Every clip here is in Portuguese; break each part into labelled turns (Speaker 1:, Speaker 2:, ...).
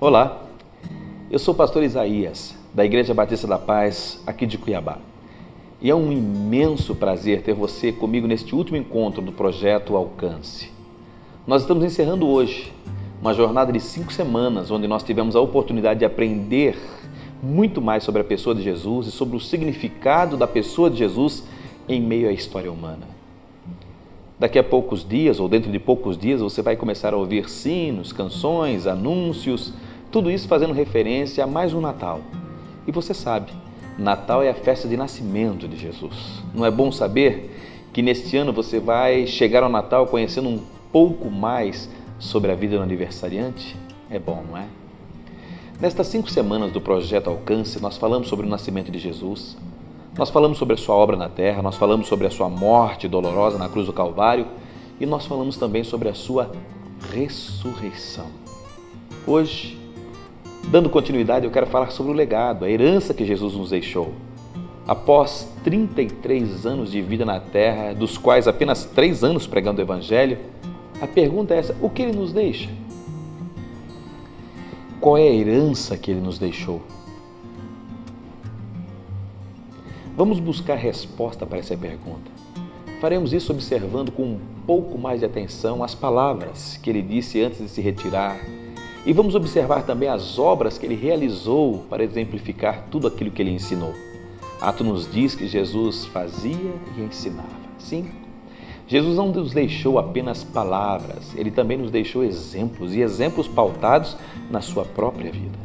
Speaker 1: Olá, eu sou o pastor Isaías, da Igreja Batista da Paz, aqui de Cuiabá. E é um imenso prazer ter você comigo neste último encontro do projeto Alcance. Nós estamos encerrando hoje uma jornada de 5 semanas, onde nós tivemos a oportunidade de aprender muito mais sobre a pessoa de Jesus e sobre o significado da pessoa de Jesus em meio à história humana. Daqui a poucos dias, ou dentro de poucos dias, você vai começar a ouvir sinos, canções, anúncios, tudo isso fazendo referência a mais um Natal. E você sabe, Natal é a festa de nascimento de Jesus. Não é bom saber que neste ano você vai chegar ao Natal conhecendo um pouco mais sobre a vida do aniversariante? É bom, não é? Nestas 5 semanas do Projeto Alcance, nós falamos sobre o nascimento de Jesus, nós falamos sobre a sua obra na terra, nós falamos sobre a sua morte dolorosa na cruz do Calvário e nós falamos também sobre a sua ressurreição. Hoje, dando continuidade, eu quero falar sobre o legado, a herança que Jesus nos deixou. Após 33 anos de vida na terra, dos quais apenas 3 anos pregando o Evangelho, a pergunta é essa: o que Ele nos deixa? Qual é a herança que Ele nos deixou? Vamos buscar resposta para essa pergunta. Faremos isso observando com um pouco mais de atenção as palavras que Ele disse antes de se retirar e vamos observar também as obras que Ele realizou para exemplificar tudo aquilo que Ele ensinou. Atos nos diz que Jesus fazia e ensinava. Sim, Jesus não nos deixou apenas palavras, Ele também nos deixou exemplos e exemplos pautados na sua própria vida.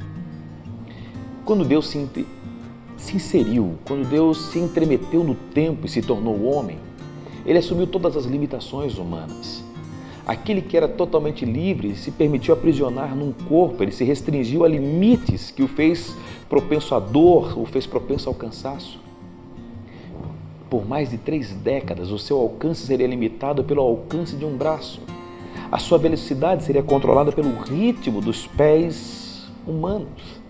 Speaker 1: Quando Deus se inseriu, quando Deus se entremeteu no tempo e se tornou homem, Ele assumiu todas as limitações humanas. Aquele que era totalmente livre se permitiu aprisionar num corpo, Ele se restringiu a limites que o fez propenso à dor, o fez propenso ao cansaço. Por mais de 3 décadas, o seu alcance seria limitado pelo alcance de um braço. A sua velocidade seria controlada pelo ritmo dos pés humanos.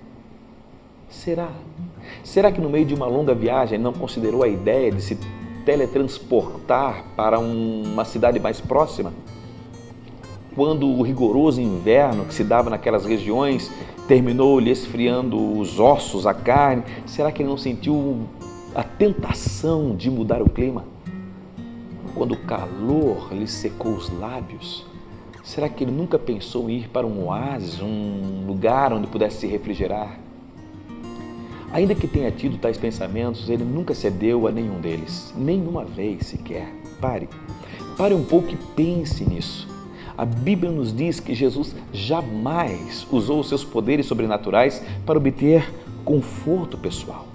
Speaker 1: Será que no meio de uma longa viagem ele não considerou a ideia de se teletransportar para uma cidade mais próxima? Quando o rigoroso inverno que se dava naquelas regiões terminou lhe esfriando os ossos, a carne, será que ele não sentiu a tentação de mudar o clima? Quando o calor lhe secou os lábios, será que ele nunca pensou em ir para um oásis, um lugar onde pudesse se refrigerar? Ainda que tenha tido tais pensamentos, ele nunca cedeu a nenhum deles, nenhuma vez sequer. Pare um pouco e pense nisso. A Bíblia nos diz que Jesus jamais usou os seus poderes sobrenaturais para obter conforto pessoal.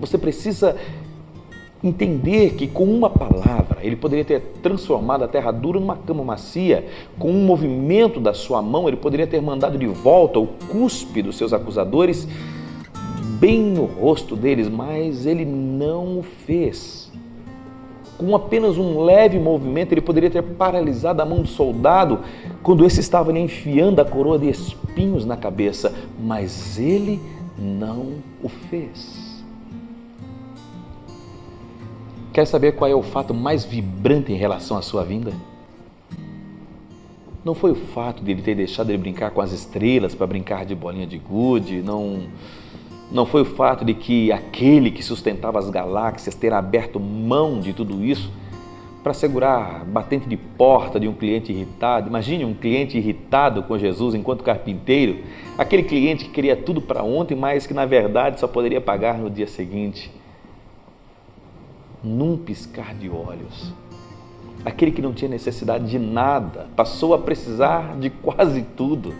Speaker 1: Você precisa entender que com uma palavra Ele poderia ter transformado a terra dura numa cama macia. Com um movimento da sua mão Ele poderia ter mandado de volta o cuspe dos seus acusadores bem no rosto deles, mas Ele não o fez. Com apenas um leve movimento, Ele poderia ter paralisado a mão do soldado quando esse estava lhe enfiando a coroa de espinhos na cabeça, mas Ele não o fez. Quer saber qual é o fato mais vibrante em relação à sua vinda? Não foi o fato de Ele ter deixado ele brincar com as estrelas para brincar de bolinha de gude, não foi o fato de que aquele que sustentava as galáxias ter aberto mão de tudo isso para segurar a batente de porta de um cliente irritado. Imagine um cliente irritado com Jesus enquanto carpinteiro, aquele cliente que queria tudo para ontem, mas que na verdade só poderia pagar no dia seguinte. Num piscar de olhos, aquele que não tinha necessidade de nada passou a precisar de quase tudo.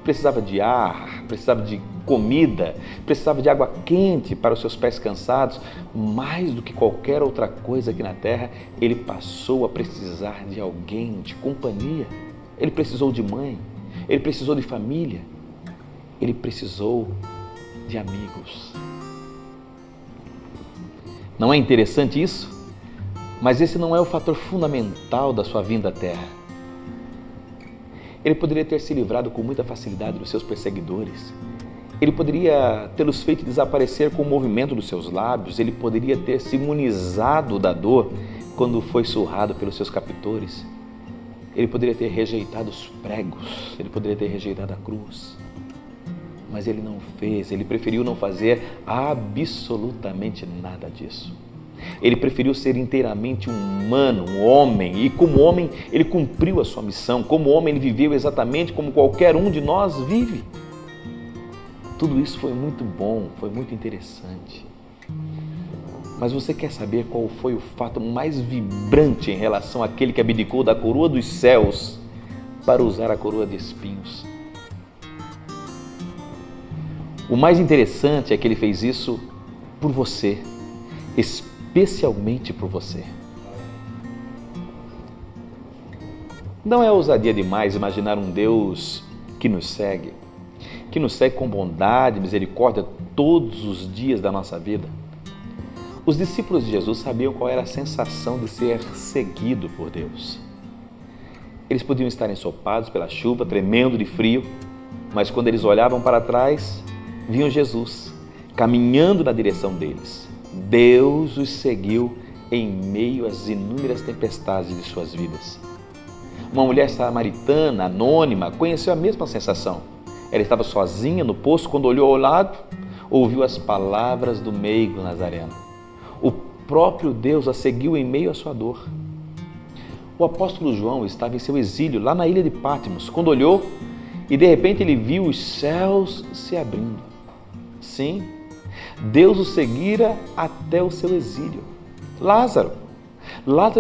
Speaker 1: Precisava de ar, precisava de comida, precisava de água quente para os seus pés cansados. Mais do que qualquer outra coisa aqui na terra, Ele passou a precisar de alguém, de companhia. Ele precisou de mãe, Ele precisou de família, Ele precisou de amigos. Não é interessante isso? Mas esse não é o fator fundamental da sua vinda à terra. Ele poderia ter se livrado com muita facilidade dos seus perseguidores. Ele poderia tê-los feito desaparecer com o movimento dos seus lábios. Ele poderia ter se imunizado da dor quando foi surrado pelos seus captores. Ele poderia ter rejeitado os pregos. Ele poderia ter rejeitado a cruz. Mas ele não fez, ele preferiu não fazer absolutamente nada disso. Ele preferiu ser inteiramente humano, um homem, e como homem ele cumpriu a sua missão, como homem ele viveu exatamente como qualquer um de nós vive. Tudo isso foi muito bom, foi muito interessante. Mas você quer saber qual foi o fato mais vibrante em relação àquele que abdicou da coroa dos céus para usar a coroa de espinhos? O mais interessante é que ele fez isso por você, especialmente por você. Não é ousadia demais imaginar um Deus que nos segue com bondade e misericórdia todos os dias da nossa vida. Os discípulos de Jesus sabiam qual era a sensação de ser seguido por Deus. Eles podiam estar ensopados pela chuva, tremendo de frio, mas quando eles olhavam para trás, viam Jesus caminhando na direção deles. Deus os seguiu em meio às inúmeras tempestades de suas vidas. Uma mulher samaritana, anônima, conheceu a mesma sensação. Ela estava sozinha no poço quando olhou ao lado, ouviu as palavras do meigo Nazareno. O próprio Deus a seguiu em meio à sua dor. O apóstolo João estava em seu exílio, lá na ilha de Patmos, quando olhou e de repente ele viu os céus se abrindo. Sim, Deus o seguira até o seu exílio. Lázaro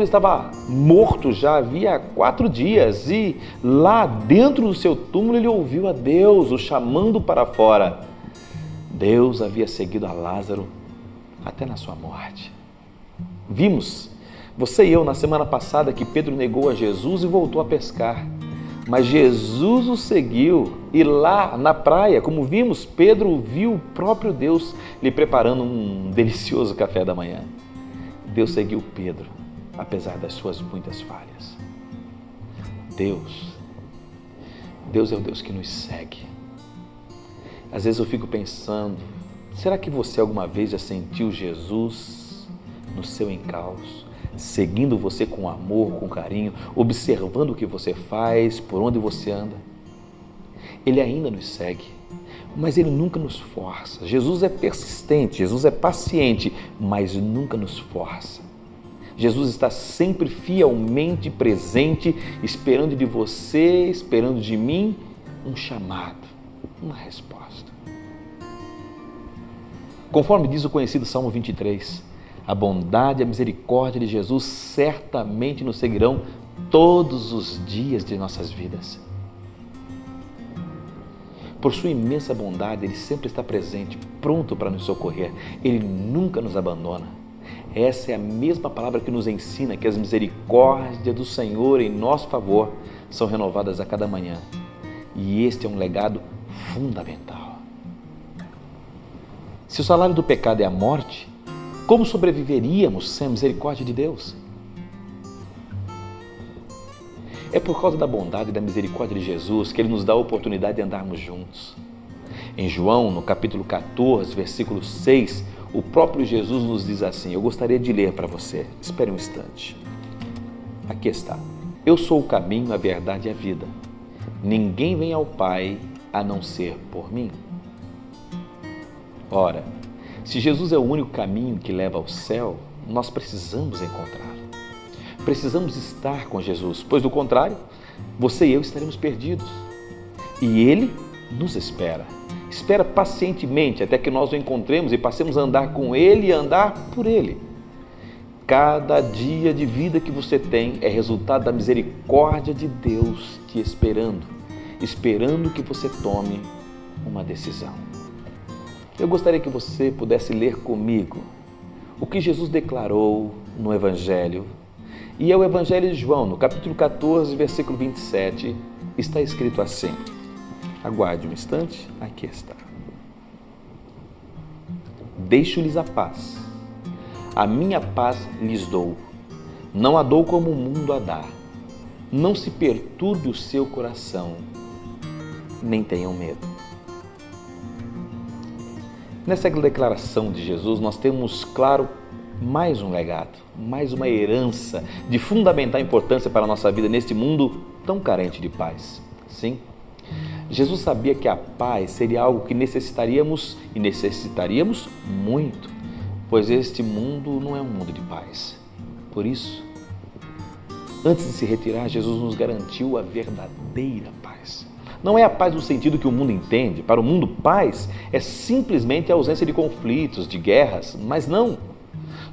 Speaker 1: estava morto já havia 4 dias e lá dentro do seu túmulo ele ouviu a Deus o chamando para fora. Deus havia seguido a Lázaro até na sua morte. Vimos, você e eu, na semana passada, que Pedro negou a Jesus e voltou a pescar. Mas Jesus o seguiu e lá na praia, como vimos, Pedro viu o próprio Deus lhe preparando um delicioso café da manhã. Deus seguiu Pedro, apesar das suas muitas falhas. Deus é o Deus que nos segue. Às vezes eu fico pensando, será que você alguma vez já sentiu Jesus no seu encalço, seguindo você com amor, com carinho, observando o que você faz, por onde você anda? Ele ainda nos segue, mas Ele nunca nos força. Jesus é persistente, Jesus é paciente, mas nunca nos força. Jesus está sempre fielmente presente, esperando de você, esperando de mim, um chamado, uma resposta. Conforme diz o conhecido Salmo 23, a bondade e a misericórdia de Jesus certamente nos seguirão todos os dias de nossas vidas. Por sua imensa bondade, Ele sempre está presente, pronto para nos socorrer. Ele nunca nos abandona. Essa é a mesma palavra que nos ensina que as misericórdias do Senhor em nosso favor são renovadas a cada manhã. E este é um legado fundamental. Se o salário do pecado é a morte, como sobreviveríamos sem a misericórdia de Deus? É por causa da bondade e da misericórdia de Jesus que Ele nos dá a oportunidade de andarmos juntos. Em João, no capítulo 14, versículo 6, o próprio Jesus nos diz assim, eu gostaria de ler para você, espere um instante. Aqui está. Eu sou o caminho, a verdade e a vida. Ninguém vem ao Pai a não ser por mim. Ora, se Jesus é o único caminho que leva ao céu, nós precisamos encontrá-lo. Precisamos estar com Jesus, pois do contrário, você e eu estaremos perdidos. E Ele nos espera. Espera pacientemente até que nós o encontremos e passemos a andar com Ele e andar por Ele. Cada dia de vida que você tem é resultado da misericórdia de Deus te esperando que você tome uma decisão. Eu gostaria que você pudesse ler comigo o que Jesus declarou no Evangelho. E é o Evangelho de João, no capítulo 14, versículo 27, está escrito assim. Aguarde um instante, aqui está. Deixo-lhes a paz. A minha paz lhes dou. Não a dou como o mundo a dá. Não se perturbe o seu coração, nem tenham medo. Nessa declaração de Jesus, nós temos, claro, mais um legado, mais uma herança de fundamental importância para a nossa vida neste mundo tão carente de paz. Sim, Jesus sabia que a paz seria algo que necessitaríamos e necessitaríamos muito, pois este mundo não é um mundo de paz. Por isso, antes de se retirar, Jesus nos garantiu a verdadeira paz. Não é a paz no sentido que o mundo entende. Para o mundo, paz é simplesmente a ausência de conflitos, de guerras, mas não.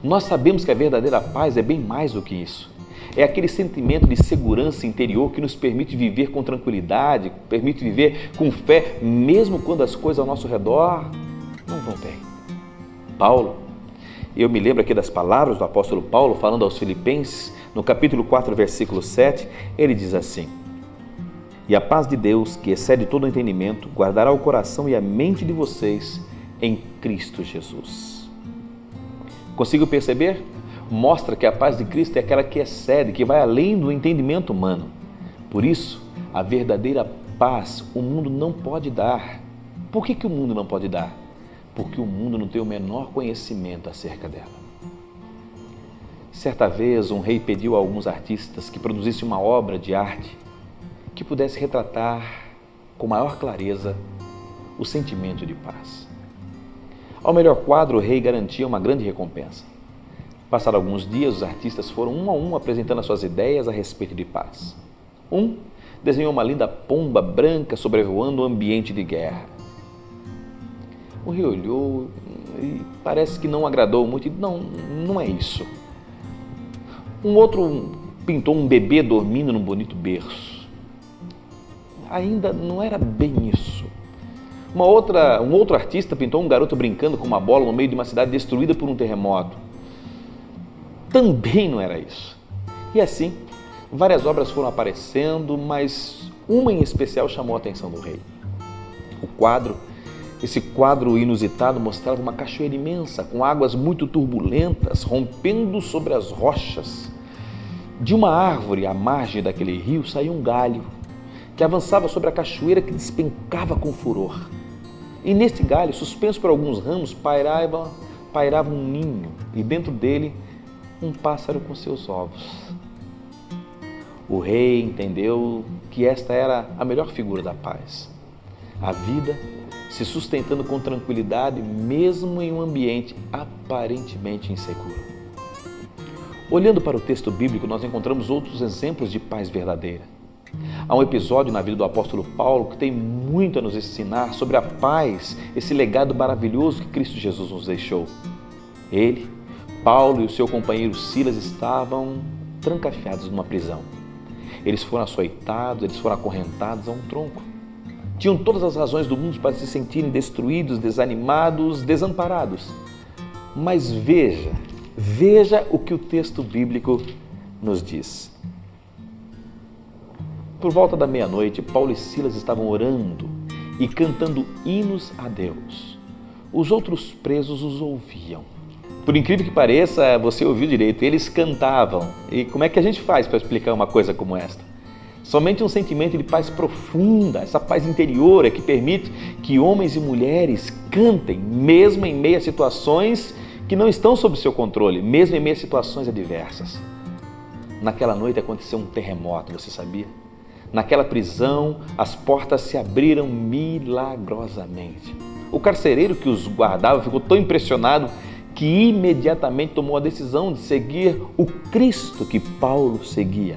Speaker 1: Nós sabemos que a verdadeira paz é bem mais do que isso. É aquele sentimento de segurança interior que nos permite viver com tranquilidade, permite viver com fé, mesmo quando as coisas ao nosso redor não vão bem. Eu me lembro aqui das palavras do apóstolo Paulo falando aos Filipenses, no capítulo 4, versículo 7, ele diz assim: "E a paz de Deus, que excede todo o entendimento, guardará o coração e a mente de vocês em Cristo Jesus." Consigo perceber? Mostra que a paz de Cristo é aquela que excede, que vai além do entendimento humano. Por isso, a verdadeira paz o mundo não pode dar. Por que o mundo não pode dar? Porque o mundo não tem o menor conhecimento acerca dela. Certa vez, um rei pediu a alguns artistas que produzissem uma obra de arte que pudesse retratar com maior clareza o sentimento de paz. Ao melhor quadro, o rei garantia uma grande recompensa. Passados alguns dias, os artistas foram um a um apresentando as suas ideias a respeito de paz. Um desenhou uma linda pomba branca sobrevoando um ambiente de guerra. O rei olhou e parece que não agradou muito. Não é isso. Um outro pintou um bebê dormindo num bonito berço. Ainda não era bem isso. Um outro artista pintou um garoto brincando com uma bola no meio de uma cidade destruída por um terremoto. Também não era isso. E assim, várias obras foram aparecendo, mas uma em especial chamou a atenção do rei. Esse quadro inusitado mostrava uma cachoeira imensa, com águas muito turbulentas, rompendo sobre as rochas. De uma árvore à margem daquele rio saía um galho, que avançava sobre a cachoeira que despencava com furor. E neste galho, suspenso por alguns ramos, pairava um ninho, e dentro dele um pássaro com seus ovos. O rei entendeu que esta era a melhor figura da paz. A vida se sustentando com tranquilidade, mesmo em um ambiente aparentemente inseguro. Olhando para o texto bíblico, nós encontramos outros exemplos de paz verdadeira. Há um episódio na vida do apóstolo Paulo que tem muito a nos ensinar sobre a paz, esse legado maravilhoso que Cristo Jesus nos deixou. Paulo e o seu companheiro Silas estavam trancafiados numa prisão. Eles foram açoitados, eles foram acorrentados a um tronco. Tinham todas as razões do mundo para se sentirem destruídos, desanimados, desamparados. Mas veja o que o texto bíblico nos diz. Por volta da meia-noite, Paulo e Silas estavam orando e cantando hinos a Deus. Os outros presos os ouviam. Por incrível que pareça, você ouviu direito, eles cantavam. E como é que a gente faz para explicar uma coisa como esta? Somente um sentimento de paz profunda, essa paz interior é que permite que homens e mulheres cantem, mesmo em meio a situações que não estão sob seu controle, mesmo em meio a situações adversas. Naquela noite aconteceu um terremoto, você sabia? Naquela prisão, as portas se abriram milagrosamente. O carcereiro que os guardava ficou tão impressionado que imediatamente tomou a decisão de seguir o Cristo que Paulo seguia.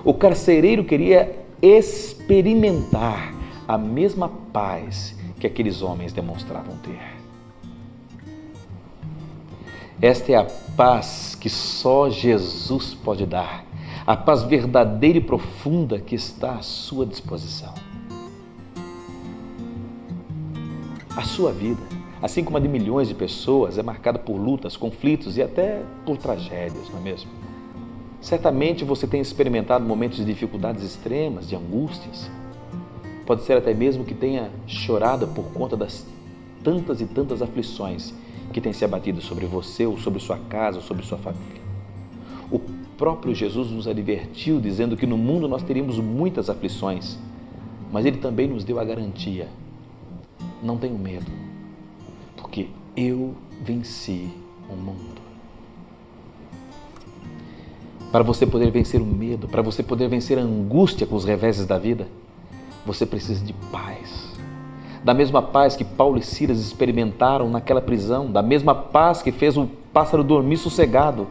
Speaker 1: O carcereiro queria experimentar a mesma paz que aqueles homens demonstravam ter. Esta é a paz que só Jesus pode dar, a paz verdadeira e profunda que está à sua disposição. A sua vida, assim como a de milhões de pessoas, é marcada por lutas, conflitos e até por tragédias, não é mesmo? Certamente você tem experimentado momentos de dificuldades extremas, de angústias. Pode ser até mesmo que tenha chorado por conta das tantas e tantas aflições que têm se abatido sobre você, ou sobre sua casa, ou sobre sua família. O próprio Jesus nos advertiu, dizendo que no mundo nós teríamos muitas aflições, mas Ele também nos deu a garantia: não tenham medo, porque eu venci o mundo. Para você poder vencer o medo, para você poder vencer a angústia com os reveses da vida, Você precisa de paz. Da mesma paz que Paulo e Silas experimentaram naquela prisão, da mesma paz que fez o pássaro dormir sossegado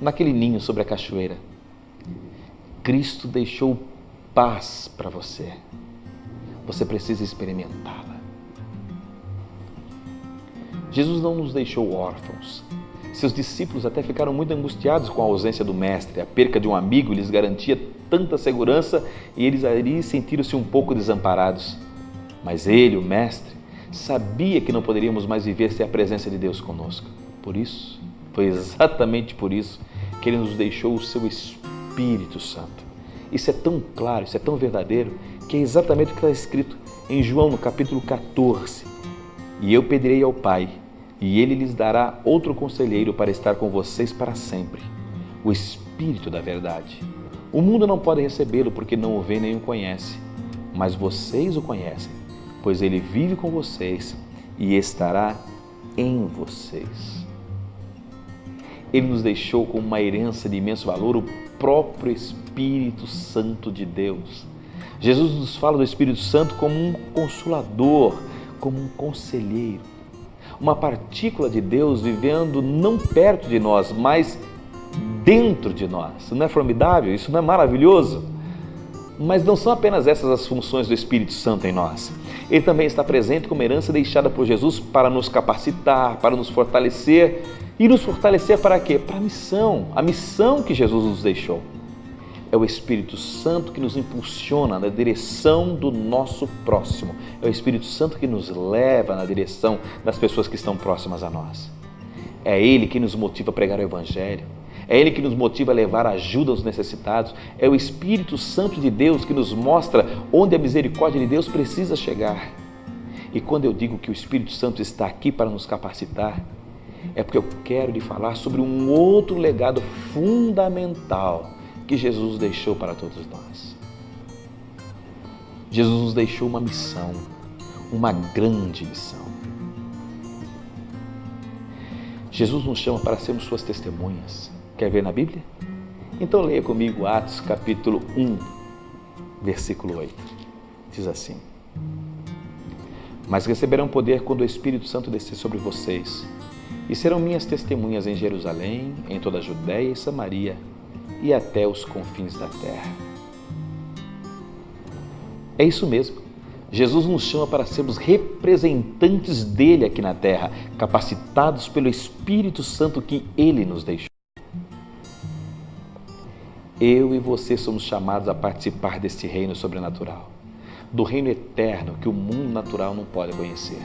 Speaker 1: naquele ninho sobre a cachoeira. Cristo deixou paz para você. Você precisa experimentá-la. Jesus não nos deixou órfãos. Seus discípulos até ficaram muito angustiados com a ausência do Mestre. A perca de um amigo lhes garantia tanta segurança e eles ali sentiram-se um pouco desamparados. Mas ele, o Mestre, sabia que não poderíamos mais viver sem a presença de Deus conosco. Por isso, foi exatamente por isso que Ele nos deixou o Seu Espírito Santo. Isso é tão claro, isso é tão verdadeiro, que é exatamente o que está escrito em João, no capítulo 14. E eu pedirei ao Pai, e Ele lhes dará outro conselheiro para estar com vocês para sempre, o Espírito da verdade. O mundo não pode recebê-lo porque não o vê nem o conhece, mas vocês o conhecem, pois Ele vive com vocês e estará em vocês. Ele nos deixou com uma herança de imenso valor, o próprio Espírito Santo de Deus. Jesus nos fala do Espírito Santo como um consolador, como um conselheiro. Uma partícula de Deus vivendo não perto de nós, mas dentro de nós. Isso não é formidável? Isso não é maravilhoso? Mas não são apenas essas as funções do Espírito Santo em nós. Ele também está presente como herança deixada por Jesus para nos capacitar, para nos fortalecer. E nos fortalecer para quê? Para a missão que Jesus nos deixou. É o Espírito Santo que nos impulsiona na direção do nosso próximo. É o Espírito Santo que nos leva na direção das pessoas que estão próximas a nós. É Ele que nos motiva a pregar o Evangelho. É Ele que nos motiva a levar ajuda aos necessitados. É o Espírito Santo de Deus que nos mostra onde a misericórdia de Deus precisa chegar. E quando eu digo que o Espírito Santo está aqui para nos capacitar, é porque eu quero lhe falar sobre um outro legado fundamental que Jesus deixou para todos nós. Jesus nos deixou uma missão, uma grande missão. Jesus nos chama para sermos suas testemunhas. Quer ver na Bíblia? Então leia comigo Atos capítulo 1, versículo 8. Diz assim: Mas receberão poder quando o Espírito Santo descer sobre vocês, e serão minhas testemunhas em Jerusalém, em toda a Judéia e Samaria, e até os confins da terra. É isso mesmo. Jesus nos chama para sermos representantes dele aqui na terra, capacitados pelo Espírito Santo que ele nos deixou. Eu e você somos chamados a participar desse reino sobrenatural, do reino eterno que o mundo natural não pode conhecer.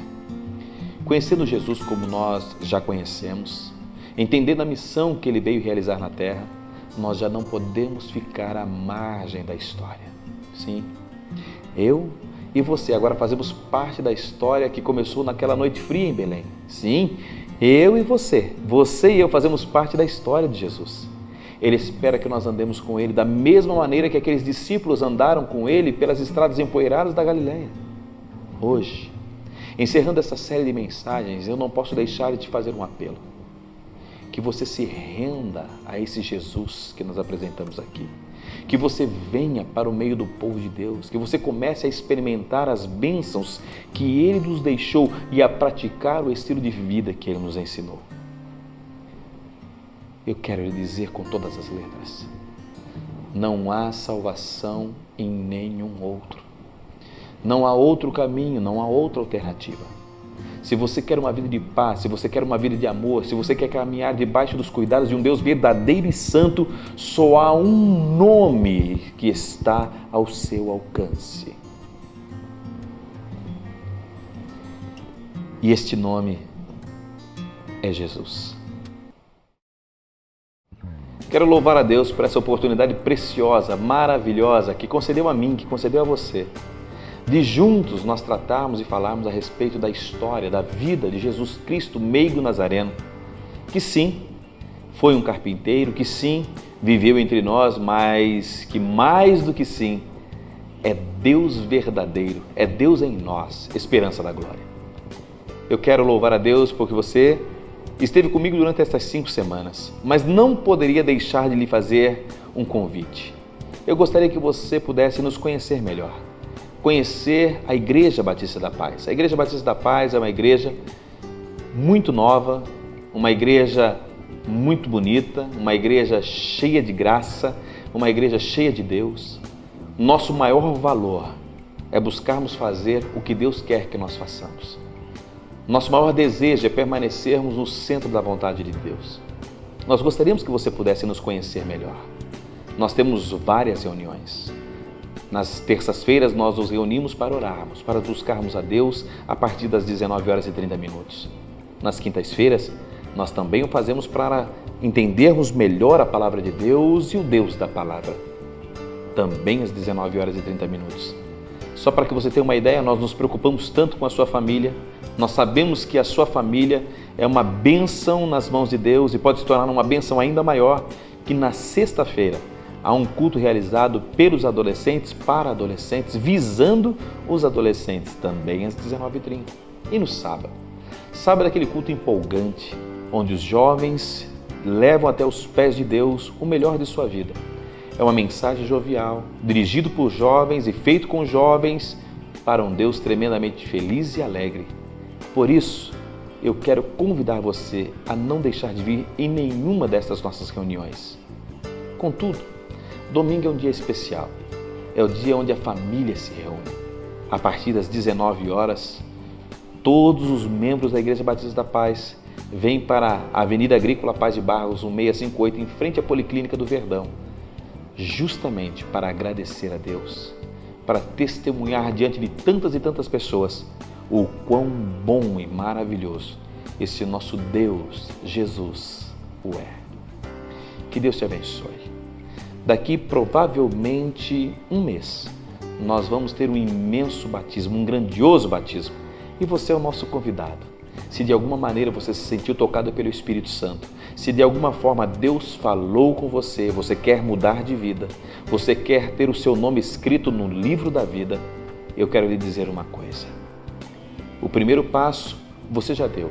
Speaker 1: Conhecendo Jesus como nós já conhecemos, entendendo a missão que ele veio realizar na terra, nós já não podemos ficar à margem da história. Sim, eu e você agora fazemos parte da história que começou naquela noite fria em Belém. Sim, eu e você e eu fazemos parte da história de Jesus. Ele espera que nós andemos com ele da mesma maneira que aqueles discípulos andaram com ele pelas estradas empoeiradas da Galileia. Hoje, encerrando essa série de mensagens, eu não posso deixar de te fazer um apelo. Que você se renda a esse Jesus que nós apresentamos aqui. Que você venha para o meio do povo de Deus. Que você comece a experimentar as bênçãos que Ele nos deixou e a praticar o estilo de vida que Ele nos ensinou. Eu quero lhe dizer com todas as letras: não há salvação em nenhum outro. Não há outro caminho, não há outra alternativa. Se você quer uma vida de paz, se você quer uma vida de amor, se você quer caminhar debaixo dos cuidados de um Deus verdadeiro e santo, só há um nome que está ao seu alcance. E este nome é Jesus. Quero louvar a Deus por essa oportunidade preciosa, maravilhosa, que concedeu a mim, que concedeu a você, de juntos nós tratarmos e falarmos a respeito da história, da vida de Jesus Cristo, meigo nazareno, que sim, foi um carpinteiro, que sim, viveu entre nós, mas que mais do que sim, é Deus verdadeiro, é Deus em nós, esperança da glória. Eu quero louvar a Deus porque você esteve comigo durante estas 5 semanas, mas não poderia deixar de lhe fazer um convite. Eu gostaria que você pudesse nos conhecer melhor. conhecer a Igreja Batista da Paz. A Igreja Batista da Paz é uma igreja muito nova, uma igreja muito bonita, uma igreja cheia de graça, uma igreja cheia de Deus. Nosso maior valor é buscarmos fazer o que Deus quer que nós façamos. Nosso maior desejo é permanecermos no centro da vontade de Deus. Nós gostaríamos que você pudesse nos conhecer melhor. Nós temos várias reuniões. Nas terças-feiras nós nos reunimos para orarmos, para buscarmos a Deus a partir das 19h30. Nas quintas-feiras nós também o fazemos para entendermos melhor a palavra de Deus e o Deus da palavra. Também às 19h30. Só para que você tenha uma ideia, nós nos preocupamos tanto com a sua família. Nós sabemos que a sua família é uma bênção nas mãos de Deus e pode se tornar uma bênção ainda maior, que na sexta-feira há um culto realizado pelos adolescentes, para adolescentes, visando os adolescentes, também às 19h30. E no sábado? Sábado é aquele culto empolgante, onde os jovens levam até os pés de Deus o melhor de sua vida. É uma mensagem jovial, dirigido por jovens e feito com jovens, para um Deus tremendamente feliz e alegre. Por isso, eu quero convidar você a não deixar de vir em nenhuma dessas nossas reuniões. Contudo, domingo é um dia especial. É o dia onde a família se reúne. A partir das 19h, todos os membros da Igreja Batista da Paz vêm para a Avenida Agrícola Paz de Barros, 1658, em frente à Policlínica do Verdão, justamente para agradecer a Deus, para testemunhar diante de tantas e tantas pessoas o quão bom e maravilhoso esse nosso Deus, Jesus, o é. Que Deus te abençoe. Daqui provavelmente um mês, nós vamos ter um imenso batismo, um grandioso batismo, e você é o nosso convidado. Se de alguma maneira você se sentiu tocado pelo Espírito Santo, se de alguma forma Deus falou com você, você quer mudar de vida, você quer ter o seu nome escrito no livro da vida, eu quero lhe dizer uma coisa. O primeiro passo você já deu.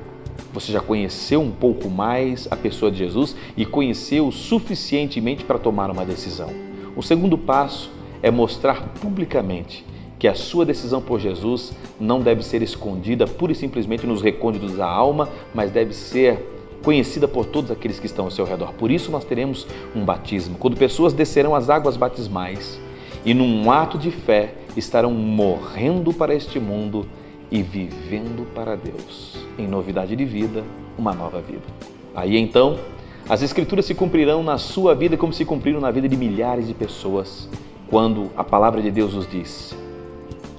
Speaker 1: Você já conheceu um pouco mais a pessoa de Jesus e conheceu suficientemente para tomar uma decisão. O segundo passo é mostrar publicamente que a sua decisão por Jesus não deve ser escondida pura e simplesmente nos recônditos da alma, mas deve ser conhecida por todos aqueles que estão ao seu redor. Por isso nós teremos um batismo, quando pessoas descerão as águas batismais e num ato de fé estarão morrendo para este mundo e vivendo para Deus, em novidade de vida, uma nova vida. Aí então, as Escrituras se cumprirão na sua vida como se cumpriram na vida de milhares de pessoas, quando a palavra de Deus nos diz: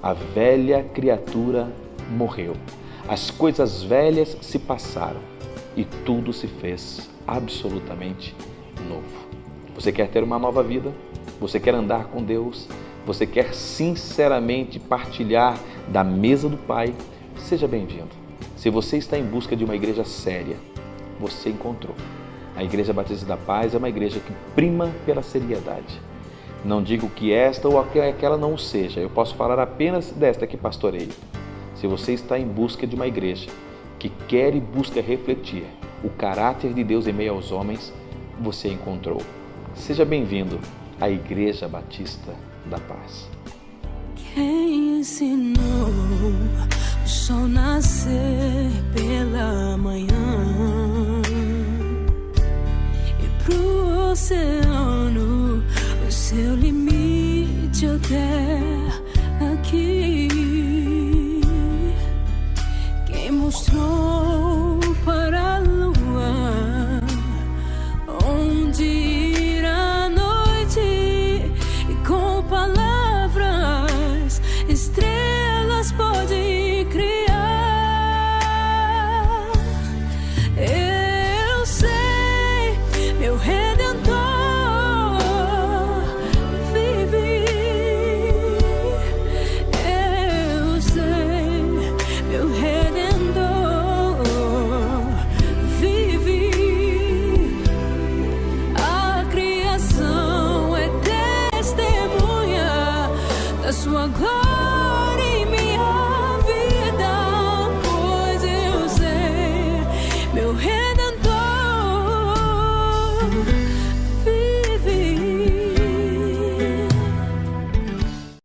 Speaker 1: a velha criatura morreu, as coisas velhas se passaram e tudo se fez absolutamente novo. Você quer ter uma nova vida? Você quer andar com Deus? Você quer sinceramente partilhar da mesa do Pai? Seja bem-vindo. Se você está em busca de uma igreja séria, você encontrou. A Igreja Batista da Paz é uma igreja que prima pela seriedade. Não digo que esta ou aquela não o seja, eu posso falar apenas desta que pastoreio. Se você está em busca de uma igreja que quer e busca refletir o caráter de Deus em meio aos homens, você encontrou. Seja bem-vindo à Igreja Batista da Paz.
Speaker 2: Quem ensinou o sol nascer pela manhã e pro oceano o seu limite até